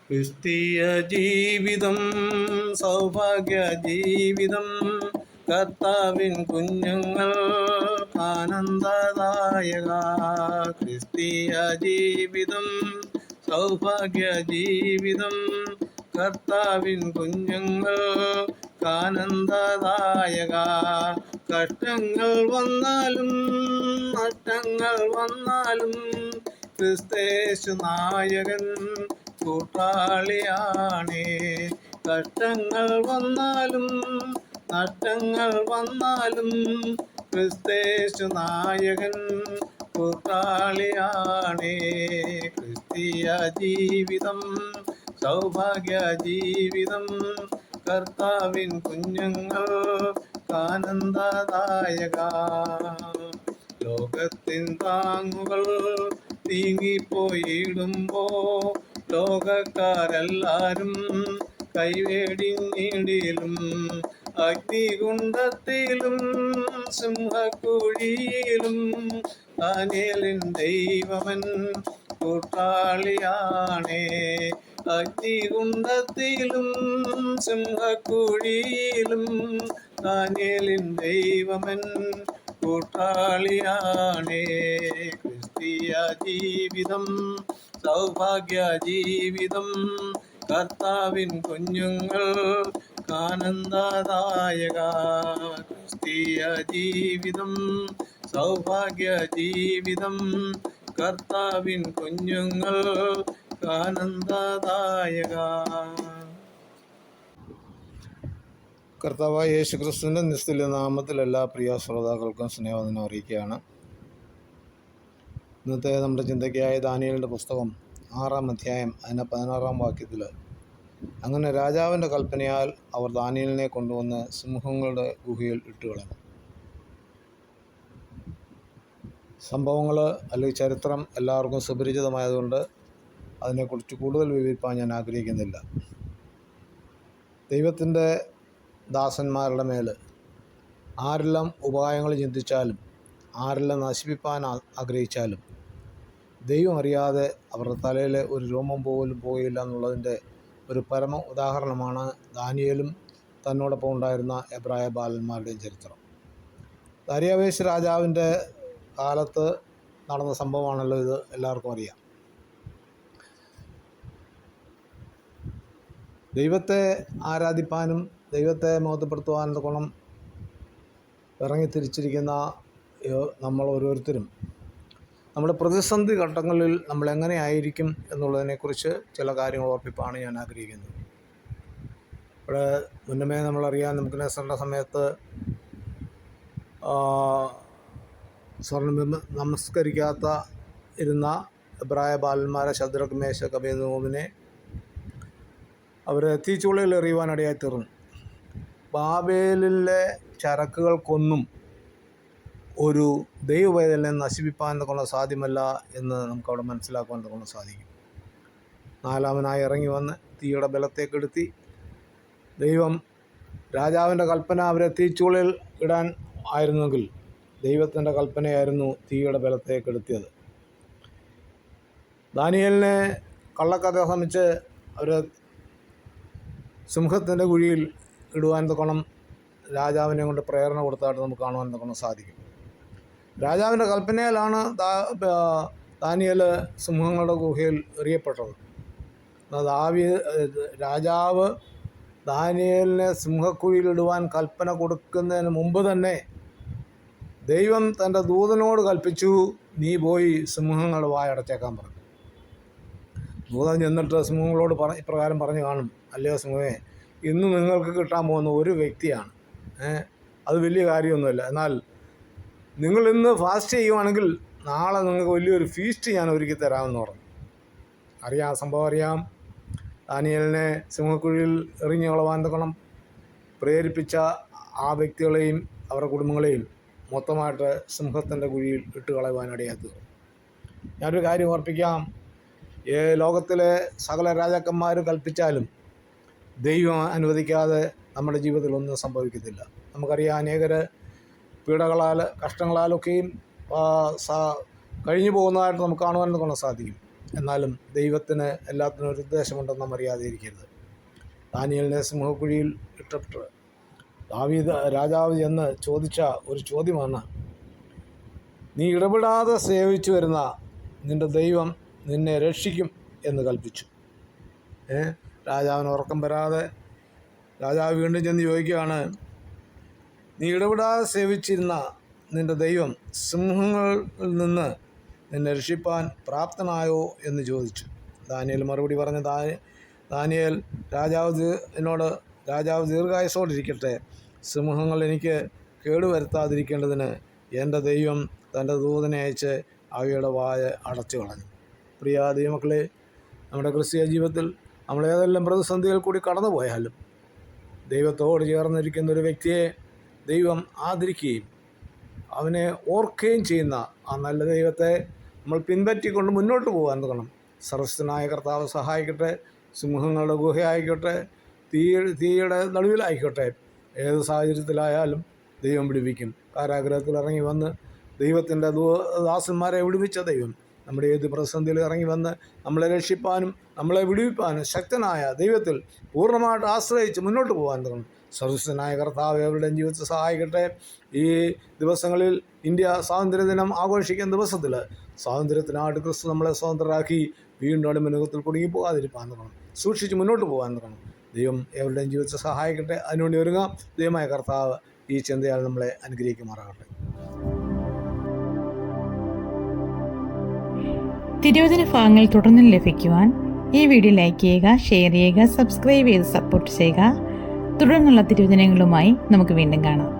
ക്രിസ്തീയ ജീവിതം സൗഭാഗ്യ ജീവിതം, കർത്താവിൻ കുഞ്ഞുങ്ങൾ ആനന്ദദായക. ക്രിസ്തീയ ജീവിതം സൗഭാഗ്യ ജീവിതം, കർത്താവിൻ കുഞ്ഞുങ്ങൾ ആനന്ദദായക. കഷ്ടങ്ങൾ വന്നാലും നഷ്ടങ്ങൾ വന്നാലും ക്രിസ്തേശു നായകൻ കൂട്ടാളിയാണേ. കഷ്ടങ്ങൾ വന്നാലും നഷ്ടങ്ങൾ വന്നാലും ക്രിസ്തേശു നായകൻ കൂട്ടാളിയാണേ. ക്രിസ്തീയ ജീവിതം സൗഭാഗ്യ ജീവിതം, കർത്താവിൻ കുഞ്ഞുങ്ങൾ ആനന്ദദായക. ലോകത്തിൻ താങ്ങുകൾ നീങ്ങിപ്പോയിടുമ്പോ ലോകക്കാരെല്ലാരും കൈവേടിഞ്ഞിടിലും, അഗ്നികുണ്ഡത്തിലും സിംഹക്കുഴിയിലും ദാനിയേലിൻ ദൈവമൻ കൂട്ടാളിയാണേ. അഗ്നികുണ്ഡത്തിലും സിംഹക്കുഴിയിലും ദാനിയേലിൻ ദൈവമൻ കൂട്ടാളിയാണേ. ക്രിസ്തീയ ജീവിതം സൗഭാഗ്യ ജീവിതം, കർത്താവിൻ കുഞ്ഞുങ്ങൾ ആനന്ദദായക. ക്രിസ്തീയ ജീവിതം സൗഭാഗ്യ ജീവിതം, കർത്താവിൻ കുഞ്ഞുങ്ങൾ ആനന്ദദായക. കർത്താവായ യേശു ക്രിസ്തുവിൻ്റെ നിസ്തുല്യ നാമത്തിൽ എല്ലാ പ്രിയ ശ്രോതാക്കൾക്കും സ്നേഹവന്ദനം അറിയിക്കുകയാണ്. ഇന്നത്തെ നമ്മുടെ ചിന്തയ്ക്കായ ദാനിയേലിൻ്റെ പുസ്തകം 6-ാം അധ്യായം അതിൻ്റെ 16-ാം വാക്യത്തിൽ, അങ്ങനെ രാജാവിൻ്റെ കൽപ്പനയാൽ അവർ ദാനിയേലിനെ കൊണ്ടുവന്ന് സിംഹങ്ങളുടെ ഗുഹയിൽ ഇട്ടുകളഞ്ഞു. സംഭവങ്ങൾ അല്ലെങ്കിൽ ചരിത്രം എല്ലാവർക്കും സുപരിചിതമായതുകൊണ്ട് അതിനെക്കുറിച്ച് കൂടുതൽ വിവരിപ്പാൻ ഞാൻ ആഗ്രഹിക്കുന്നില്ല. ദൈവത്തിൻ്റെ ദാസന്മാരുടെ മേൽ ആരെല്ലാം ഉപായങ്ങൾ ചിന്തിച്ചാലും ആരെല്ലാം നശിപ്പിക്കാൻ ആഗ്രഹിച്ചാലും ദൈവം അറിയാതെ അവരുടെ തലയിൽ ഒരു രോമം പോലും പോയില്ല എന്നുള്ളതിൻ്റെ ഒരു പരമ ഉദാഹരണമാണ് ദാനിയേലും തന്നോടൊപ്പം ഉണ്ടായിരുന്ന എബ്രായ ബാലന്മാരുടെയും ചരിത്രം. ദാരിയാവേശ് രാജാവിൻ്റെ കാലത്ത് നടന്ന സംഭവമാണല്ലോ ഇത്, എല്ലാവർക്കും അറിയാം. ദൈവത്തെ ആരാധിപ്പാനും ദൈവത്തെ മഹത്വപ്പെടുത്തുവാനും ഗുണം ഇറങ്ങിത്തിരിച്ചിരിക്കുന്ന നമ്മൾ ഓരോരുത്തരും നമ്മുടെ പ്രതിസന്ധി ഘട്ടങ്ങളിൽ നമ്മൾ എങ്ങനെ ആയിരിക്കും എന്നുള്ളതിനെക്കുറിച്ച് ചില കാര്യങ്ങൾ ഓർപ്പിപ്പാണ് ഞാൻ ആഗ്രഹിക്കുന്നത്. ഇവിടെ മുന്നമേ നമ്മളറിയാം, നെബൂഖദ്നേസറിൻ്റെ സമയത്ത് സ്വർണ്ണം നമസ്കരിക്കാത്ത ഇരുന്ന എബ്രായ ബാലന്മാരെ ശദ്രക്, മേശക്, അബേദ്നെഗോവിനെ അവർ തീച്ചൂളയിൽ എറിയുവാനിടയായി തീർന്നു. ബാബേലിലെ ചരക്കുകൾക്കൊന്നും ഒരു ദൈവവേദനെ നശിപ്പിക്കാൻ കൊണ്ട് സാധ്യമല്ല എന്ന് നമുക്കവിടെ മനസ്സിലാക്കുവാൻ കൊണ്ട് സാധിക്കും. 4-മനായി ഇറങ്ങി വന്ന് തീയുടെ ബലത്തെ കെടുത്തി. ദൈവം രാജാവിൻ്റെ കൽപ്പന അവരെ തീച്ചൂളയിൽ ഇടാൻ ആയിരുന്നെങ്കിൽ ദൈവത്തിൻ്റെ കൽപ്പനയായിരുന്നു തീയുടെ ബലത്തെ കെടുത്തിയത്. ദാനിയേലിനെ കള്ളക്കഥ ശ്രമിച്ച് അവർ സിംഹത്തിൻ്റെ കുഴിയിൽ ഇടുവാൻ തക്കണം രാജാവിനെ കൊണ്ട് പ്രേരണ കൊടുത്തായിട്ട് നമുക്ക് കാണുവാൻ തക്കണം സാധിക്കും. രാജാവിൻ്റെ കൽപ്പനയിലാണ് ദാനിയേൽ സിംഹങ്ങളുടെ ഗുഹയിൽ എറിയപ്പെട്ടത്. രാജാവ് ദാനിയേലിനെ സിംഹക്കുഴിയിലിടുവാൻ കൽപ്പന കൊടുക്കുന്നതിന് മുമ്പ് തന്നെ ദൈവം തൻ്റെ ദൂതനോട് കൽപ്പിച്ചു, നീ പോയി സിംഹങ്ങളുടെ വായടച്ചേക്കാൻ പറഞ്ഞു. ദൂതൻ ചെന്നിട്ട് സിംഹങ്ങളോട് ഇപ്രകാരം പറഞ്ഞു കാണും, അല്ലയോ സിംഹമേ, ഇന്ന് നിങ്ങൾക്ക് കിട്ടാൻ പോകുന്ന ഒരു വ്യക്തിയാണ്, അത് വലിയ കാര്യമൊന്നുമില്ല. എന്നാൽ നിങ്ങൾ ഇന്ന് ഫാസ്റ്റ് ചെയ്യുവാണെങ്കിൽ നാളെ നിങ്ങൾക്ക് വലിയൊരു ഫീസ്റ്റ് ഞാൻ ഒരുക്കി തരാമെന്ന് പറഞ്ഞു. അറിയാം, സംഭവം അറിയാം. ദാനിയേലിനെ സിംഹക്കുഴിയിൽ എറിഞ്ഞു കളവാൻ തക്കണം പ്രേരിപ്പിച്ച ആ വ്യക്തികളെയും അവരുടെ കുടുംബങ്ങളെയും മൊത്തമായിട്ട് സിംഹത്തിൻ്റെ കുഴിയിൽ ഇട്ട് കളയുവാനിടയാക്കി. ഞാനൊരു കാര്യം ഓർപ്പിക്കാം, ലോകത്തിലെ സകല രാജാക്കന്മാർ കൽപ്പിച്ചാലും ദൈവം അനുവദിക്കാതെ നമ്മുടെ ജീവിതത്തിൽ ഒന്നും സംഭവിക്കത്തില്ല. നമുക്കറിയാം, അനേകർ പീഡകളാൽ കഷ്ടങ്ങളാലൊക്കെയും കഴിഞ്ഞു പോകുന്നതായിട്ട് നമുക്ക് കാണുവാൻ കൊണ്ട് സാധിക്കും. എന്നാലും ദൈവത്തിന് എല്ലാത്തിനും ഒരു ഉദ്ദേശമുണ്ടെന്ന് നാം അറിയാതെ ഇരിക്കരുത്. ദാനിയേലിനെ സിംഹക്കുഴിയിൽ ഇട്ടിട്ട് ദാവീദ് രാജാവ് എന്ന് ചോദിച്ച ഒരു ചോദ്യമാണ്, നീ ഇടപെടാതെ സേവിച്ചു വരുന്ന നിൻ്റെ ദൈവം നിന്നെ രക്ഷിക്കും എന്ന് കൽപ്പിച്ചു. രാജാവിന് ഉറക്കം വരാതെ രാജാവ് വീണ്ടും ചെന്ന് ചോദിക്കുകയാണ്, നീ ഇടപെടാതെ സേവിച്ചിരുന്ന നിൻ്റെ ദൈവം സിംഹങ്ങളിൽ നിന്ന് നിന്നെ രക്ഷിപ്പാൻ പ്രാപ്തനായോ എന്ന് ചോദിച്ചു. ദാനിയേൽ മറുപടി പറഞ്ഞ ദാനിയേൽ രാജാവ് ദീർഘായുസ്സോടിരിക്കട്ടെ, സിംഹങ്ങൾ എനിക്ക് കേടുവരുത്താതിരിക്കേണ്ടതിന് എൻ്റെ ദൈവം തൻ്റെ ദൂതനെ അയച്ച് അവയുടെ വായ അടച്ചു കളഞ്ഞു. പ്രിയ ദൈവമക്കളെ, നമ്മുടെ ക്രിസ്തീയ ജീവിതത്തിൽ നമ്മൾ ഏതെല്ലാം പ്രതിസന്ധികൾ കൂടി കടന്നു പോയാലും ദൈവത്തോട് ചേർന്നിരിക്കുന്ന ഒരു വ്യക്തിയെ ദൈവം ആദരിക്കുകയും അവനെ ഓർക്കുകയും ചെയ്യുന്ന ആ നല്ല ദൈവത്തെ നമ്മൾ പിൻപറ്റിക്കൊണ്ട് മുന്നോട്ട് പോകാൻ തുടങ്ങണം. സർവ്വശക്തനായ കർത്താവ് സഹായിക്കട്ടെ. സിംഹങ്ങളുടെ ഗുഹയായിക്കോട്ടെ, തീയുടെ നടുവിലായിക്കോട്ടെ, ഏത് സാഹചര്യത്തിലായാലും ദൈവം വിടുവിക്കും. കാരാഗ്രഹത്തിൽ ഇറങ്ങി വന്ന് ദൈവത്തിൻ്റെ ദാസന്മാരെ വിടുവിച്ച ദൈവം നമ്മുടെ ഏത് പ്രതിസന്ധിയിൽ ഇറങ്ങി വന്ന് നമ്മളെ രക്ഷിപ്പാനും നമ്മളെ വിടുവിപ്പാനും ശക്തനായ ദൈവത്തിൽ പൂർണ്ണമായിട്ട് ആശ്രയിച്ച് മുന്നോട്ട് പോകാൻ തുടങ്ങും. സർവ്വശക്തനായ കർത്താവ് അവരുടെയും ജീവിതത്തെ സഹായിക്കട്ടെ. ഈ ദിവസങ്ങളിൽ ഇന്ത്യ സ്വാതന്ത്ര്യദിനം ആഘോഷിക്കുന്ന ദിവസത്തിൽ സ്വാതന്ത്ര്യത്തിനായിട്ട് ക്രിസ്തു നമ്മളെ സ്വതന്ത്രരാക്കി വീണ്ടും അടിമനുഖത്തിൽ കുടുങ്ങി പോകാതിരിക്കാൻ തുടങ്ങും. സൂക്ഷിച്ച് മുന്നോട്ട് പോകാൻ തുടങ്ങും. ദൈവം എവരുടെയും ജീവിതത്തെ സഹായിക്കട്ടെ. അതിനുവേണ്ടി ഒരുങ്ങാം. ദൈവമായ കർത്താവ് ഈ ചിന്തയാൽ നമ്മളെ അനുഗ്രഹിക്കുമാറാകട്ടെ. തിരുവചന ഭാഗങ്ങൾ തുടർന്നും ലഭിക്കുവാൻ ഈ വീഡിയോ ലൈക്ക് ചെയ്യുക, ഷെയർ ചെയ്യുക, സബ്സ്ക്രൈബ് ചെയ്ത് സപ്പോർട്ട് ചെയ്യുക. തുടർന്നുള്ള തിരുവചനങ്ങളുമായി നമുക്ക് വീണ്ടും കാണാം.